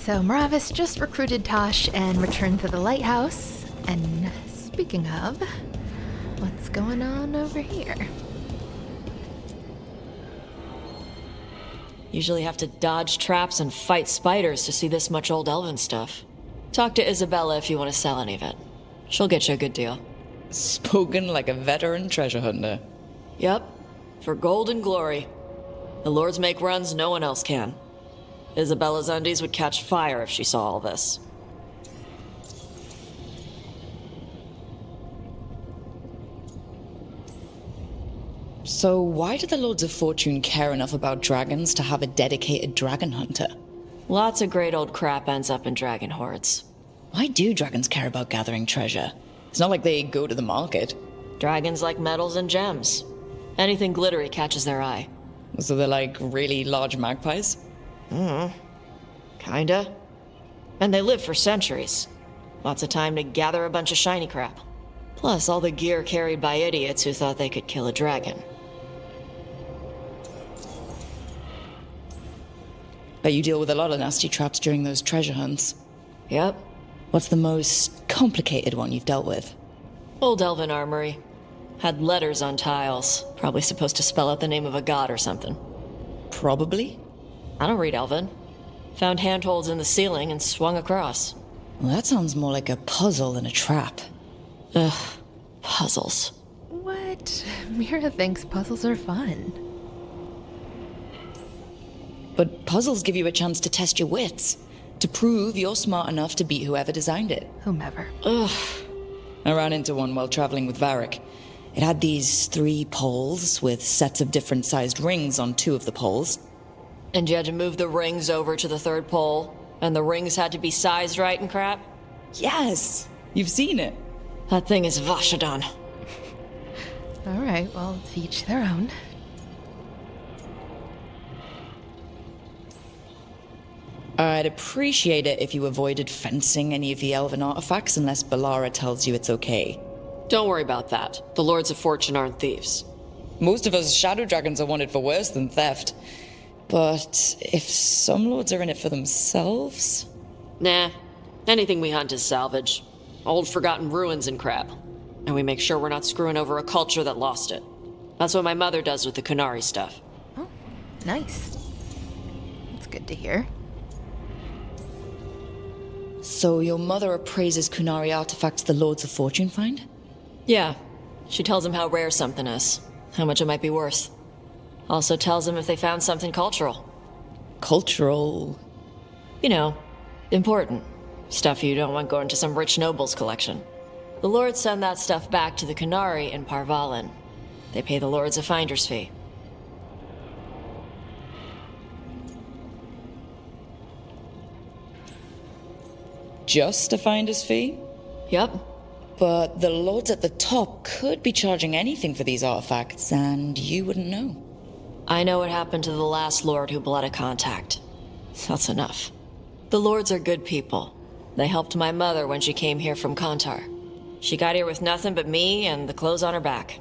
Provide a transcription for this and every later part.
So Meravas just recruited Taash and returned to the lighthouse. And speaking of, what's going on over here? Usually have to dodge traps and fight spiders to see this much old elven stuff. Talk to Isabella if you want to sell any of it. She'll get you a good deal. Spoken like a veteran treasure hunter. Yep, for gold and glory. The lords make runs no one else can. Isabella's undies would catch fire if she saw all this. So why do the Lords of Fortune care enough about dragons to have a dedicated dragon hunter? Lots of great old crap ends up in dragon hordes. Why do dragons care about gathering treasure? It's not like they go to the market. Dragons like metals and gems. Anything glittery catches their eye. So they're like really large magpies? Kinda. And they live for centuries. Lots of time to gather a bunch of shiny crap. Plus all the gear carried by idiots who thought they could kill a dragon. Bet you deal with a lot of nasty traps during those treasure hunts. Yep. What's the most complicated one you've dealt with? Old elven armory. Had letters on tiles. Probably supposed to spell out the name of a god or something. Probably? I don't read elven. Found handholds in the ceiling and swung across. Well, that sounds more like a puzzle than a trap. Ugh. Puzzles. What? Mira thinks puzzles are fun. But puzzles give you a chance to test your wits. To prove you're smart enough to beat whoever designed it. Whomever. Ugh. I ran into one while traveling with Varric. It had these 3 poles with sets of different sized rings on 2 of the poles. And you had to move the rings over to the 3rd pole, and the rings had to be sized right and crap? Yes! You've seen it. That thing is Vashadan. Alright, well, to each their own. I'd appreciate it if you avoided fencing any of the elven artifacts unless Balara tells you it's okay. Don't worry about that. The Lords of Fortune aren't thieves. Most of us shadow dragons are wanted for worse than theft. But if some lords are in it for themselves? Nah. Anything we hunt is salvage. Old forgotten ruins and crap. And we make sure we're not screwing over a culture that lost it. That's what my mother does with the Qunari stuff. Oh, nice. That's good to hear. So your mother appraises Qunari artifacts the Lords of Fortune find? Yeah. She tells them how rare something is. How much it might be worth. Also tells them if they found something cultural. Cultural? You know, important. Stuff you don't want going to some rich noble's collection. The lords send that stuff back to the Qunari in Parvalin. They pay the lords a finder's fee. Just a finder's fee? Yep. But the lords at the top could be charging anything for these artifacts, and you wouldn't know. I know what happened to the last lord who bled a contact. That's enough. The lords are good people. They helped my mother when she came here from Kontar. She got here with nothing but me and the clothes on her back.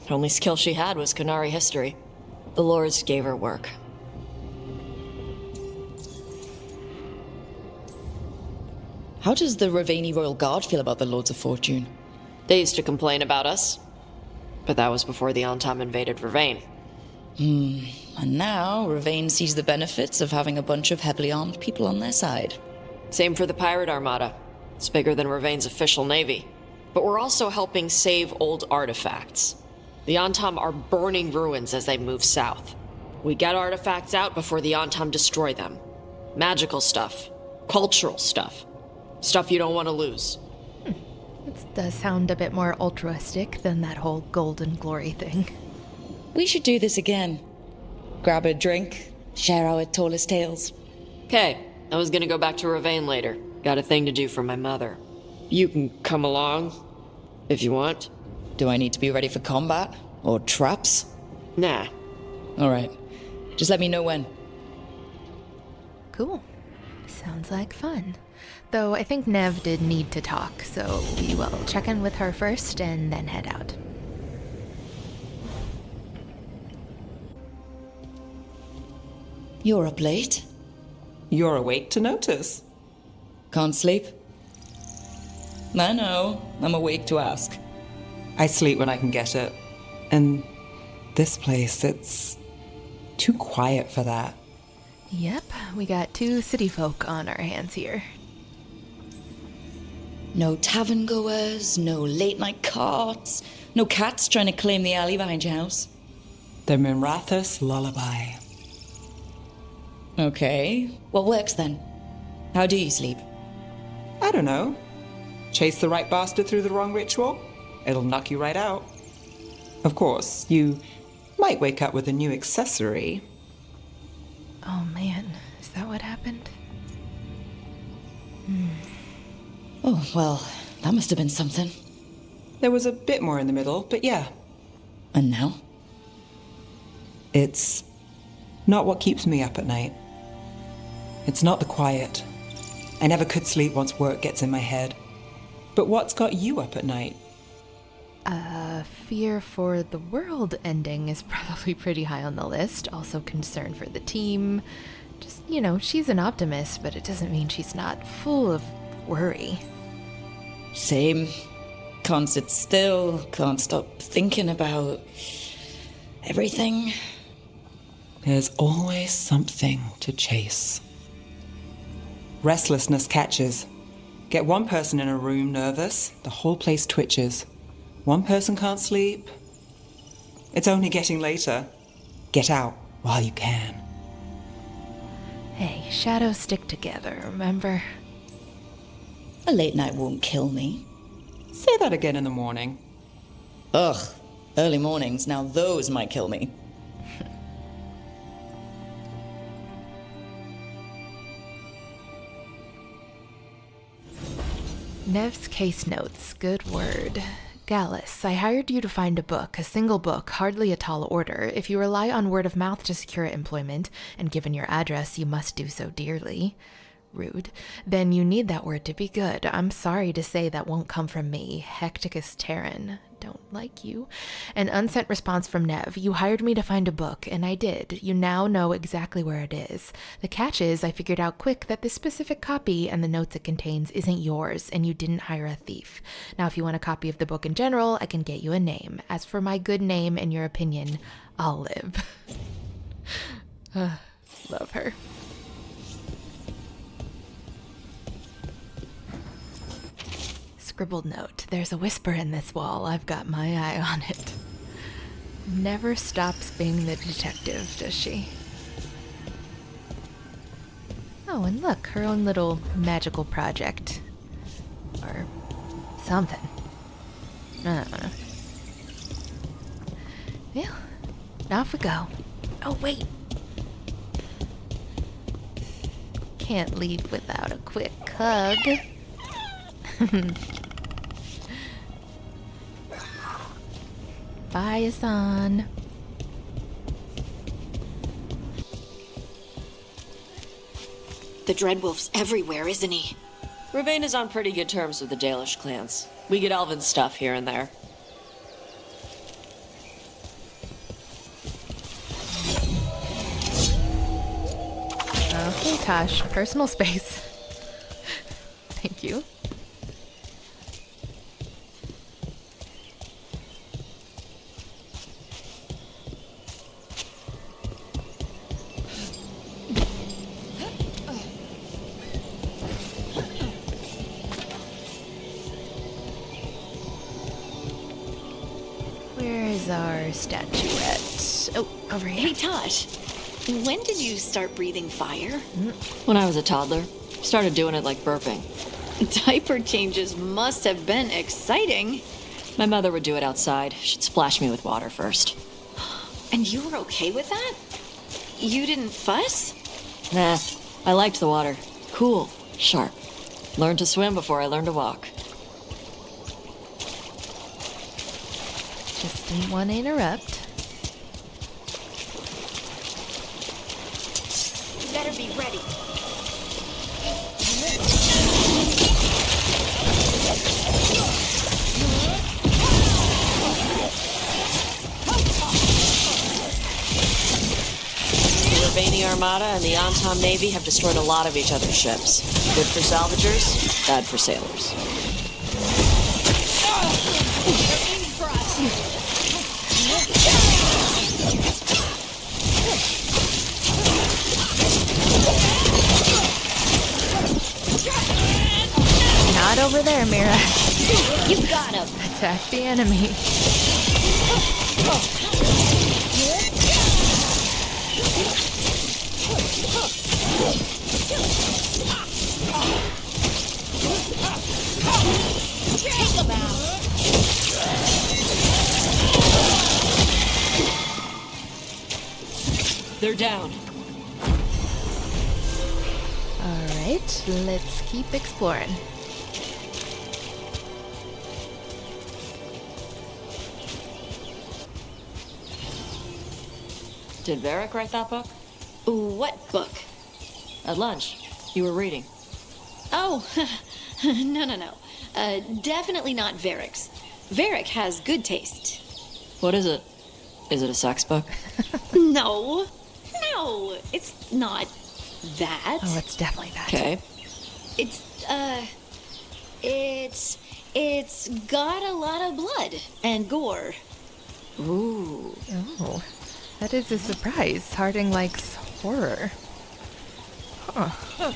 The only skill she had was Qunari history. The lords gave her work. How does the Ravani Royal Guard feel about the Lords of Fortune? They used to complain about us. But that was before the Antam invaded Ravane. And now, Ravane sees the benefits of having a bunch of heavily armed people on their side. Same for the Pirate Armada. It's bigger than Ravane's official navy. But we're also helping save old artifacts. The Antam are burning ruins as they move south. We get artifacts out before the Antam destroy them. Magical stuff. Cultural stuff. Stuff you don't want to lose. It does sound a bit more altruistic than that whole golden glory thing. We should do this again. Grab a drink, share our tallest tales. Okay, I was gonna go back to Ravane later. Got a thing to do for my mother. You can come along, if you want. Do I need to be ready for combat? Or traps? Nah. Alright. Just let me know when. Cool. Sounds like fun. Though I think Nev did need to talk, so we will check in with her first and then head out. You're up late. You're awake to notice. Can't sleep? I know. I'm awake to ask. I sleep when I can get it. And this place, it's too quiet for that. Yep, we got 2 city folk on our hands here. No tavern goers, no late night carts, no cats trying to claim the alley behind your house. The Meravas lullaby. Okay, what works then? How do you sleep? I don't know. Chase the right bastard through the wrong ritual? It'll knock you right out. Of course, you might wake up with a new accessory. Oh man, is that what happened? Oh, well, that must have been something. There was a bit more in the middle, but yeah. And now? It's not what keeps me up at night. It's not the quiet. I never could sleep once work gets in my head. But what's got you up at night? Fear for the world ending is probably pretty high on the list. Also concern for the team. Just, she's an optimist, but it doesn't mean she's not full of worry. Same. Can't sit still, can't stop thinking about everything. There's always something to chase. Restlessness catches. Get one person in a room nervous, the whole place twitches. One person can't sleep. It's only getting later. Get out while you can. Hey, shadows stick together, remember? A late night won't kill me. Say that again in the morning. Ugh, early mornings, now those might kill me. Nev's case notes, good word. Gallus, I hired you to find a book, a single book, hardly a tall order. If you rely on word of mouth to secure employment, and given your address, you must do so dearly. Rude. Then you need that word to be good. I'm sorry to say that won't come from me. Hecticus Terran. Don't like you. An unsent response from Nev. You hired me to find a book, and I did. You now know exactly where it is. The catch is, I figured out quick that this specific copy and the notes it contains isn't yours, and you didn't hire a thief. Now, if you want a copy of the book in general, I can get you a name. As for my good name and your opinion, I'll live. Love her. Scribbled note. There's a whisper in this wall. I've got my eye on it. Never stops being the detective, does she? Oh, and look, her own little magical project. Or something. I don't know. Yeah, off we go. Oh, wait. Can't leave without a quick hug. Bye, Asan. The Dreadwolf's everywhere, isn't he? Ravane is on pretty good terms with the Dalish clans. We get elven stuff here and there. Okay, Taash, personal space. Thank you. Where's our statuette? Oh, over here. Hey, Taash. When did you start breathing fire? When I was a toddler, started doing it like burping. Diaper changes must have been exciting. My mother would do it outside. She'd splash me with water first. And you were okay with that? You didn't fuss? Nah, I liked the water. Cool, sharp. Learned to swim before I learned to walk. Just didn't want to interrupt. You better be ready. The Ravani Armada and the Antom Navy have destroyed a lot of each other's ships. Good for salvagers, bad for sailors. Not over there, Mira. You got him. Attack the enemy. Take him out. They're down. Alright, let's keep exploring. Did Varric write that book? What book? At lunch. You were reading. Oh, no. Definitely not Varric's. Varric has good taste. What is it? Is it a sex book? No, it's not that. Oh, it's definitely that. Okay. It's got a lot of blood and gore. Ooh. Oh, that is a surprise. Harding likes horror. Huh.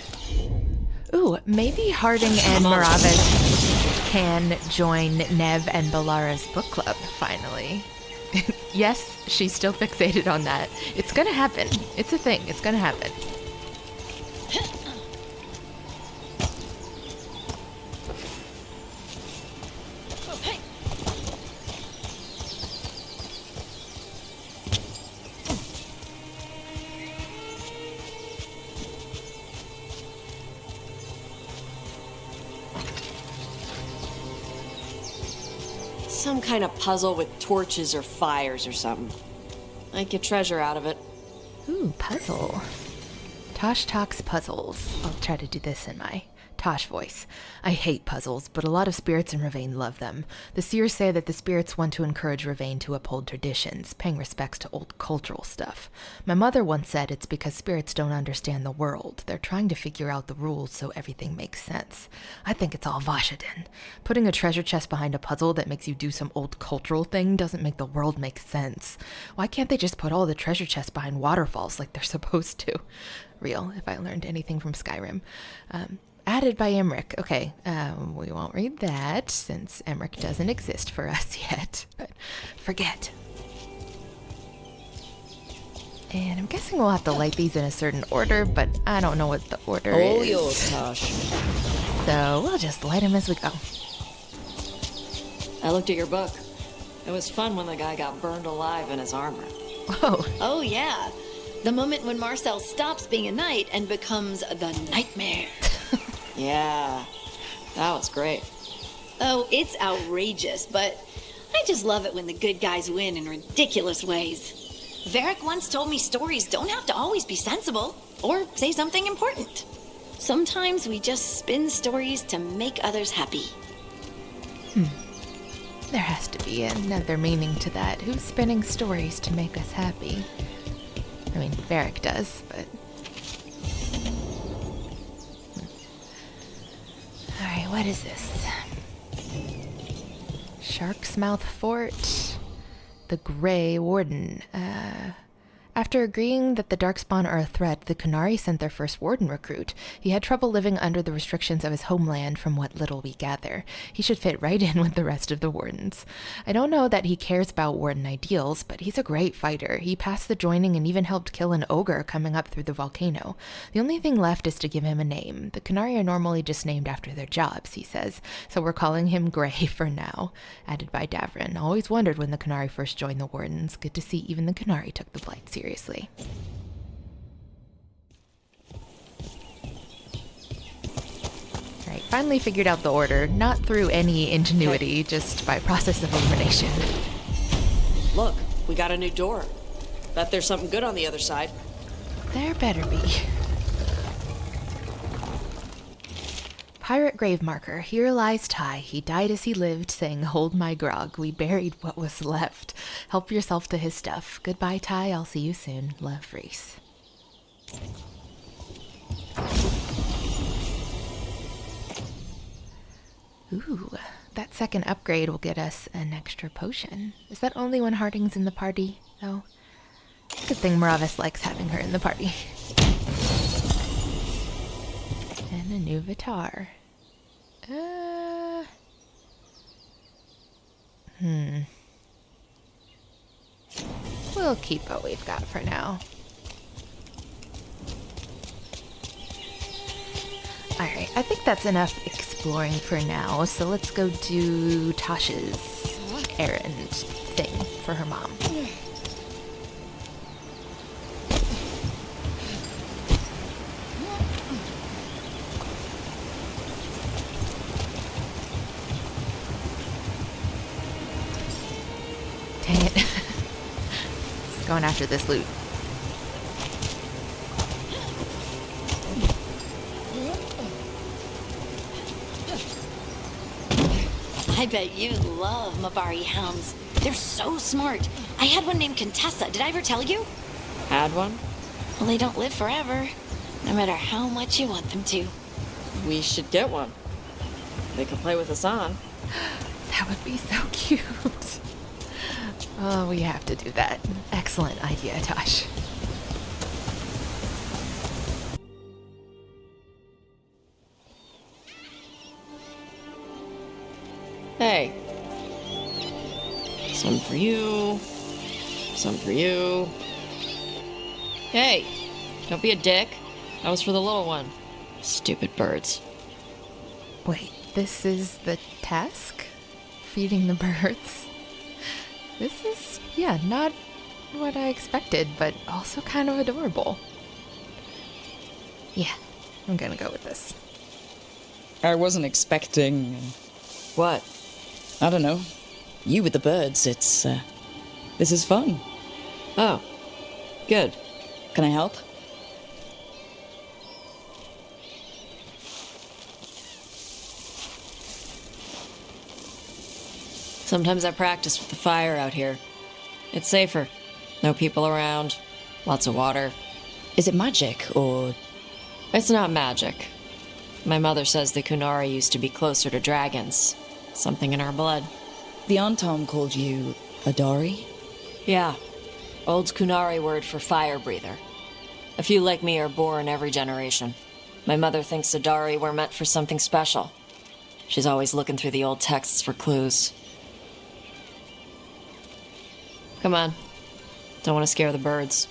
Ooh, maybe Harding and Meravas can join Nev and Balara's book club, finally. Yes, she's still fixated on that. It's gonna happen. It's a thing. It's gonna happen. Some kind of puzzle with torches or fires or something. I'd get treasure out of it. Ooh, puzzle. Taash talks puzzles. I'll try to do this in my Taash voice. I hate puzzles, but a lot of spirits in Ravane love them. The seers say that the spirits want to encourage Ravane to uphold traditions, paying respects to old cultural stuff. My mother once said it's because spirits don't understand the world. They're trying to figure out the rules so everything makes sense. I think it's all Vashadin. Putting a treasure chest behind a puzzle that makes you do some old cultural thing doesn't make the world make sense. Why can't they just put all the treasure chests behind waterfalls like they're supposed to? Real, if I learned anything from Skyrim. Added by Emmerich. Okay, we won't read that since Emmerich doesn't exist for us yet, but forget. And I'm guessing we'll have to light these in a certain order, but I don't know what the order All is. yours, Taash. So we'll just light them as we go. I looked at your book. It was fun when the guy got burned alive in his armor. Whoa. Oh, yeah. The moment when Marcel stops being a knight and becomes the nightmare. Yeah, that was great. Oh, it's outrageous, but I just love it when the good guys win in ridiculous ways. Varric once told me stories don't have to always be sensible or say something important. Sometimes we just spin stories to make others happy. There has to be another meaning to that. Who's spinning stories to make us happy? I mean, Varric does, but... Alright, what is this? Shark's Mouth Fort. The Grey Warden. After agreeing that the Darkspawn are a threat, the Qunari sent their first Warden recruit. He had trouble living under the restrictions of his homeland from what little we gather. He should fit right in with the rest of the Wardens. I don't know that he cares about Warden ideals, but he's a great fighter. He passed the joining and even helped kill an ogre coming up through the volcano. The only thing left is to give him a name. The Qunari are normally just named after their jobs, he says, so we're calling him Grey for now. Added by Davrin. Always wondered when the Qunari first joined the Wardens. Good to see even the Qunari took the blight seriously. Alright, finally figured out the order, not through any ingenuity, just by process of elimination. Look, we got a new door. Bet there's something good on the other side. There better be. Pirate grave marker. Here lies Ty. He died as he lived, saying, "Hold my grog." We buried what was left. Help yourself to his stuff. Goodbye, Ty. I'll see you soon. Love, Reese. Ooh, that second upgrade will get us an extra potion. Is that only when Harding's in the party, though? Good thing Meravas likes having her in the party. And a new Vitar. We'll keep what we've got for now. Alright, I think that's enough exploring for now, so let's go do Taash's errand thing for her mom. Dang it. Just going after this loot. I bet you love Mabari hounds. They're so smart. I had one named Contessa. Did I ever tell you? Had one? Well, they don't live forever, no matter how much you want them to. We should get one. They could play with us on. That would be so cute. Oh, we have to do that. Excellent idea, Taash. Hey. Some for you. Some for you. Hey, don't be a dick. That was for the little one. Stupid birds. Wait, this is the task? Feeding the birds? This is, not what I expected, but also kind of adorable. Yeah, I'm gonna go with this. I wasn't expecting... What? I don't know. You with the birds, this is fun. Oh, good. Can I help? Sometimes I practice with the fire out here. It's safer. No people around. Lots of water. Is it magic, or... It's not magic. My mother says the Qunari used to be closer to dragons. Something in our blood. The Antom called you a Dari? Yeah. Old Qunari word for fire breather. A few like me are born every generation. My mother thinks the Dari were meant for something special. She's always looking through the old texts for clues. Come on. Don't want to scare the birds.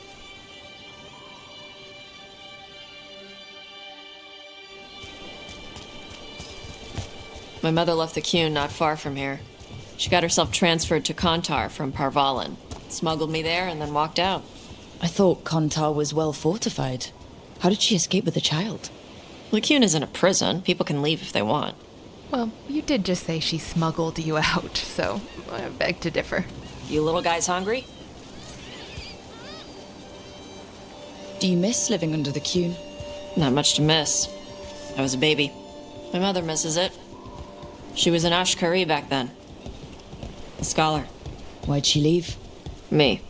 My mother left the Qun not far from here. She got herself transferred to Kontar from Parvalan. Smuggled me there and then walked out. I thought Kontar was well fortified. How did she escape with a child? The Qun isn't a prison. People can leave if they want. Well, you did just say she smuggled you out, so I beg to differ. You little guys hungry? Do you miss living under the Qun? Not much to miss. I was a baby. My mother misses it. She was an Ashkari back then. A scholar. Why'd she leave? Me.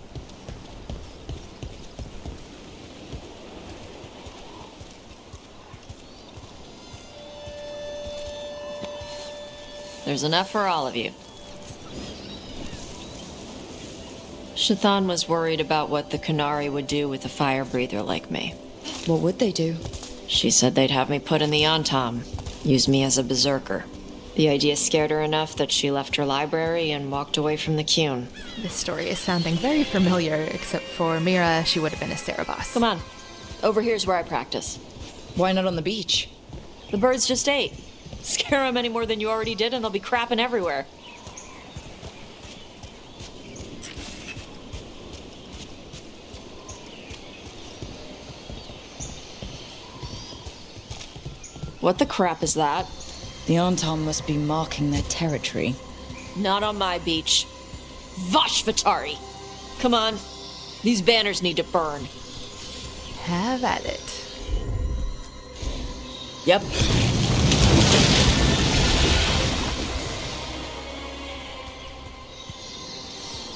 There's enough for all of you. Shathan was worried about what the Qunari would do with a fire breather like me. What would they do? She said they'd have me put in the Antom, use me as a berserker. The idea scared her enough that she left her library and walked away from the Qun. This story is sounding very familiar, except for Mira, she would have been a Meravas. Come on. Over here's where I practice. Why not on the beach? The birds just ate. Scare them any more than you already did and they'll be crapping everywhere. What the crap is that? The Antom must be marking their territory. Not on my beach. Vashvatari! Come on. These banners need to burn. Have at it. Yep.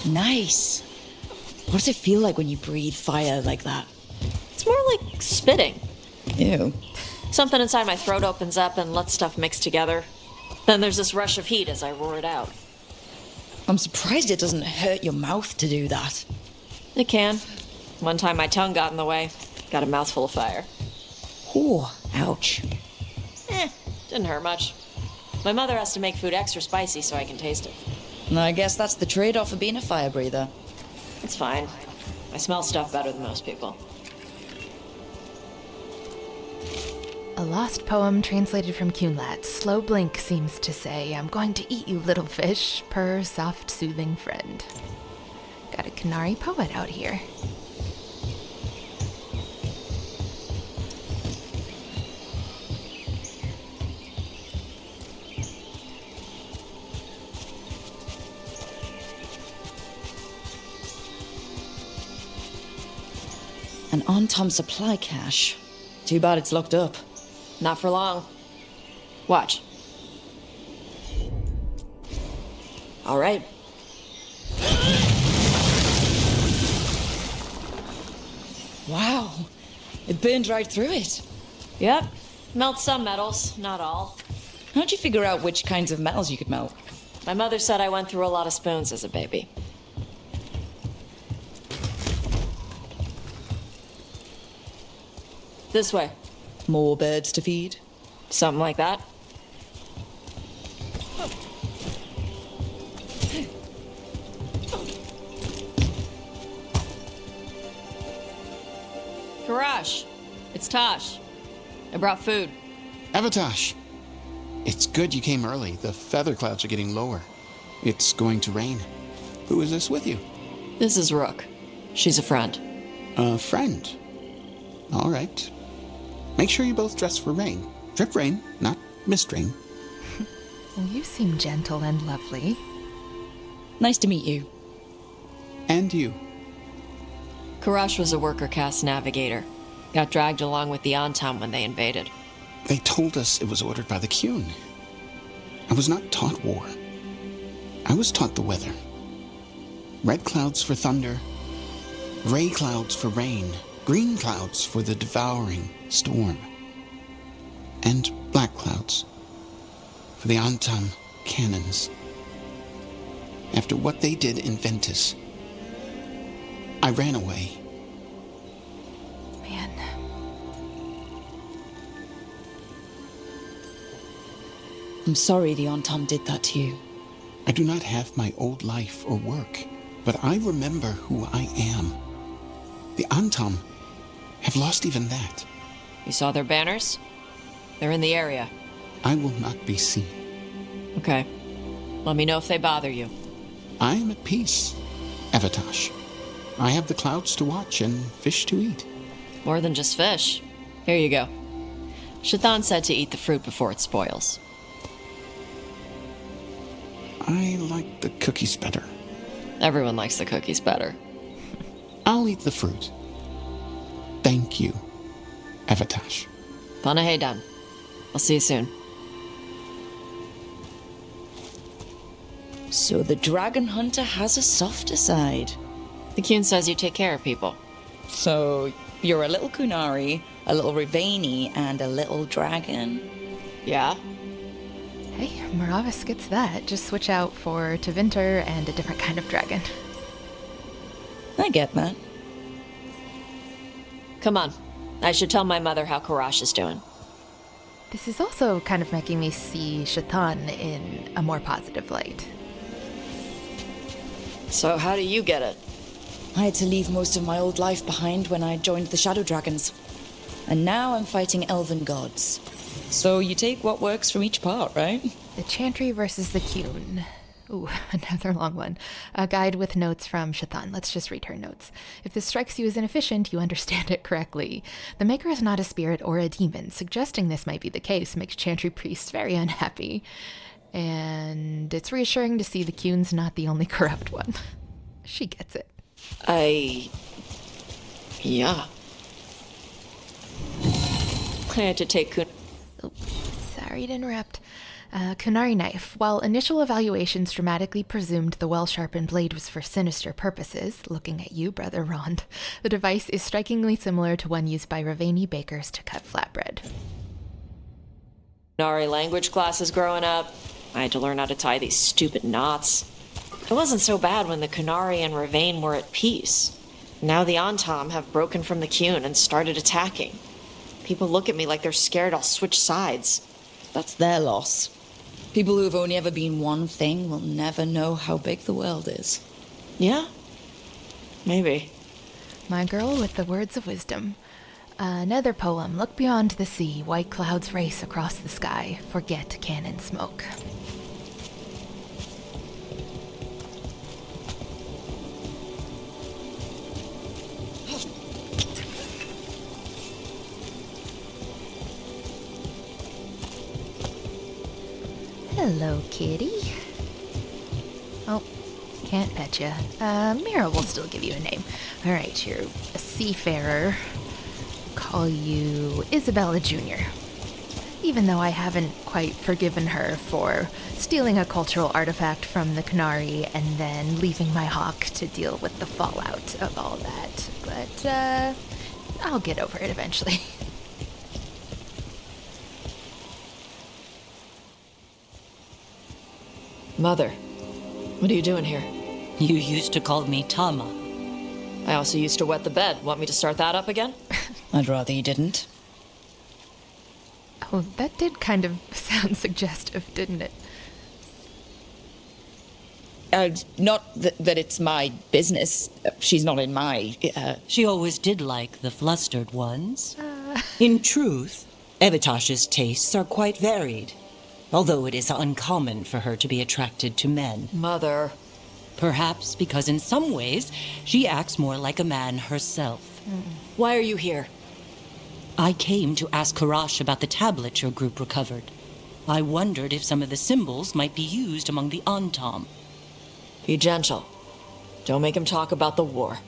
Nice. What does it feel like when you breathe fire like that? It's more like spitting. Ew. Something inside my throat opens up and lets stuff mix together. Then there's this rush of heat as I roar it out. I'm surprised it doesn't hurt your mouth to do that. It can. One time my tongue got in the way. Got a mouthful of fire. Oh, ouch. Didn't hurt much. My mother has to make food extra spicy so I can taste it. And I guess that's the trade-off of being a fire breather. It's fine. I smell stuff better than most people. A lost poem translated from Qunlat. Slow blink seems to say, "I'm going to eat you, little fish, purr, soft, soothing friend." Got a Qunari poet out here. An on-time supply cache. Too bad it's locked up. Not for long. Watch. All right. Wow. It burned right through it. Yep. Melt some metals, not all. How'd you figure out which kinds of metals you could melt? My mother said I went through a lot of spoons as a baby. This way. More birds to feed? Something like that. Karash, it's Taash. I brought food. Avatash, it's good you came early. The feather clouds are getting lower. It's going to rain. Who is this with you? This is Rook. She's a friend. A friend. All right. Make sure you both dress for rain. Drip rain, not mist rain. Well, you seem gentle and lovely. Nice to meet you. And you. Karash was a worker caste navigator. Got dragged along with the Antam when they invaded. They told us it was ordered by the Qun. I was not taught war. I was taught the weather. Red clouds for thunder, gray clouds for rain, green clouds for the devouring storm, and black clouds for the Antam cannons. After what they did in Ventus, I ran away. Man. I'm sorry the Antam did that to you. I do not have my old life or work, but I remember who I am. The Antam have lost even that. You saw their banners? They're in the area. I will not be seen. Okay. Let me know if they bother you. I am at peace, Avatash. I have the clouds to watch and fish to eat. More than just fish. Here you go. Shathan said to eat the fruit before it spoils. I like the cookies better. Everyone likes the cookies better. I'll eat the fruit. Thank you, Avatash. Panahedan. I'll see you soon. So the dragon hunter has a softer side. The Qun says you take care of people. So you're a little Qunari, a little Rivani, and a little dragon? Yeah? Hey, Meravas gets that. Just switch out for Tevinter and a different kind of dragon. I get that. Come on. I should tell my mother how Karash is doing. This is also kind of making me see Shathan in a more positive light. So how do you get it? I had to leave most of my old life behind when I joined the Shadow Dragons. And now I'm fighting elven gods. So you take what works from each part, right? The Chantry versus the Qun. Ooh, another long one. A guide with notes from Shathan. Let's just read her notes. If this strikes you as inefficient, you understand it correctly. The Maker is not a spirit or a demon. Suggesting this might be the case makes Chantry priests very unhappy. And it's reassuring to see the Qun's not the only corrupt one. She gets it. Yeah. I had to take Kun. Oh, sorry to interrupt. Qunari knife. While initial evaluations dramatically presumed the well-sharpened blade was for sinister purposes, looking at you, Brother Rond, the device is strikingly similar to one used by Ravani bakers to cut flatbread. Qunari language classes growing up. I had to learn how to tie these stupid knots. It wasn't so bad when the Qunari and Ravane were at peace. Now the Antam have broken from the Qun and started attacking. People look at me like they're scared I'll switch sides. That's their loss. People who have only ever been one thing will never know how big the world is. Yeah? Maybe. My girl with the words of wisdom. Another poem. Look beyond the sea. White clouds race across the sky. Forget cannon smoke. Hello, kitty. Oh, can't pet you. Mira will still give you a name. All right, you're a seafarer. Call you Isabella Jr. Even though I haven't quite forgiven her for stealing a cultural artifact from the Qunari and then leaving my hawk to deal with the fallout of all that. But, I'll get over it eventually. Mother, what are you doing here? You used to call me Tama. I also used to wet the bed. Want me to start that up again? I'd rather you didn't. Oh, that did kind of sound suggestive, didn't it? Not that it's my business. She's not in my... She always did like the flustered ones. In truth, Evitash's tastes are quite varied, although it is uncommon for her to be attracted to men. Mother. Perhaps because in some ways, she acts more like a man herself. Why are you here? I came to ask Karash about the tablet your group recovered. I wondered if some of the symbols might be used among the Antam. Be gentle. Don't make him talk about the war.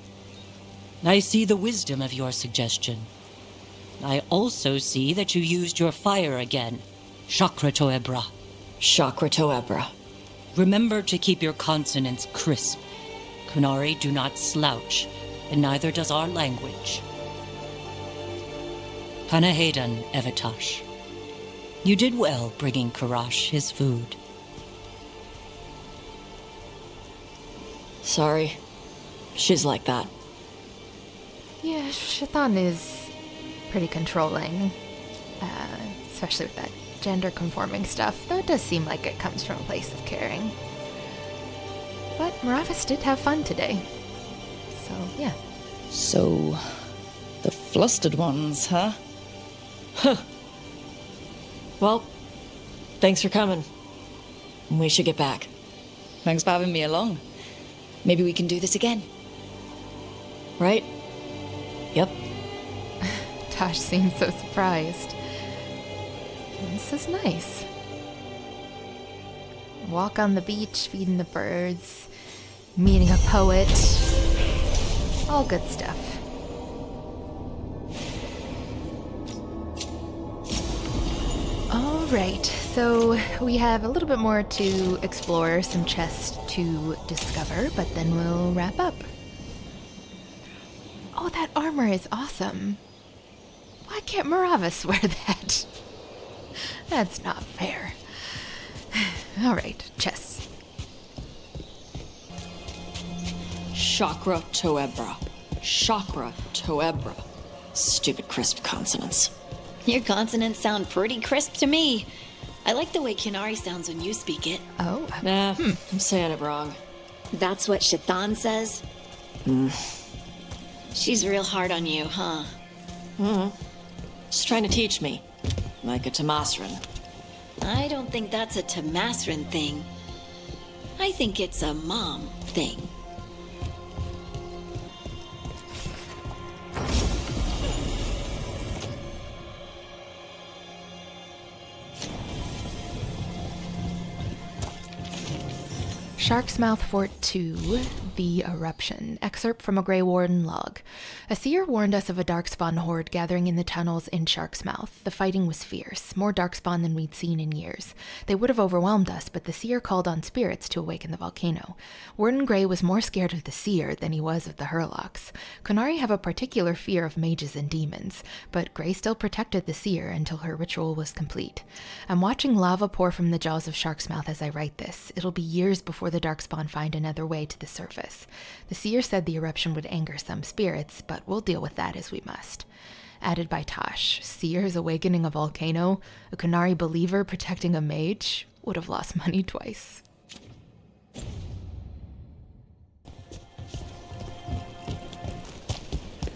I see the wisdom of your suggestion. I also see that you used your fire again. Chakra Toebra. Chakra Toebra. Remember to keep your consonants crisp. Qunari do not slouch, and neither does our language. Panahedan, Evitash. You did well bringing Karash his food. Sorry. She's like that. Yeah, Shaitan is pretty controlling. Especially with that gender-conforming stuff, though it does seem like it comes from a place of caring. But Meravas did have fun today. So, yeah. So, the flustered ones, huh? Well, thanks for coming. We should get back. Thanks for having me along. Maybe we can do this again. Right? Yep. Taash seems so surprised. This is nice. Walk on the beach, feeding the birds, meeting a poet. All good stuff. Alright, so we have a little bit more to explore, some chests to discover, but then we'll wrap up. Oh, that armor is awesome. Why can't Meravas wear that? That's not fair. Alright, chests. Chakra Toebra. Chakra Toebra. Stupid crisp consonants. Your consonants sound pretty crisp to me. I like the way Qunari sounds when you speak it. Oh. Nah, I'm saying it wrong. That's what Shaitan says? She's real hard on you, huh? She's trying to teach me. Like a Tamasran. I don't think that's a Tamasran thing. I think it's a mom thing. Shark's Mouth Fort 2, The Eruption, excerpt from a Grey Warden log. A seer warned us of a darkspawn horde gathering in the tunnels in Shark's Mouth. The fighting was fierce, more darkspawn than we'd seen in years. They would have overwhelmed us, but the seer called on spirits to awaken the volcano. Warden Grey was more scared of the seer than he was of the Hurlocks. Qunari have a particular fear of mages and demons, but Grey still protected the seer until her ritual was complete. I'm watching lava pour from the jaws of Shark's Mouth as I write this. It'll be years before the darkspawn find another way to the surface. The seer said the eruption would anger some spirits, but we'll deal with that as we must. Added by Taash. Seers awakening a volcano? A Qunari believer protecting a mage? Would have lost money twice.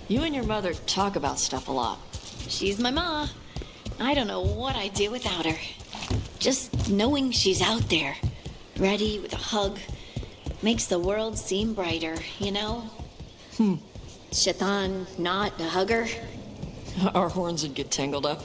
You and your mother talk about stuff a lot. She's my ma. I don't know what I'd do without her. Just knowing she's out there, ready with a hug, makes the world seem brighter, you know? Shaitan not a hugger? Our horns would get tangled up.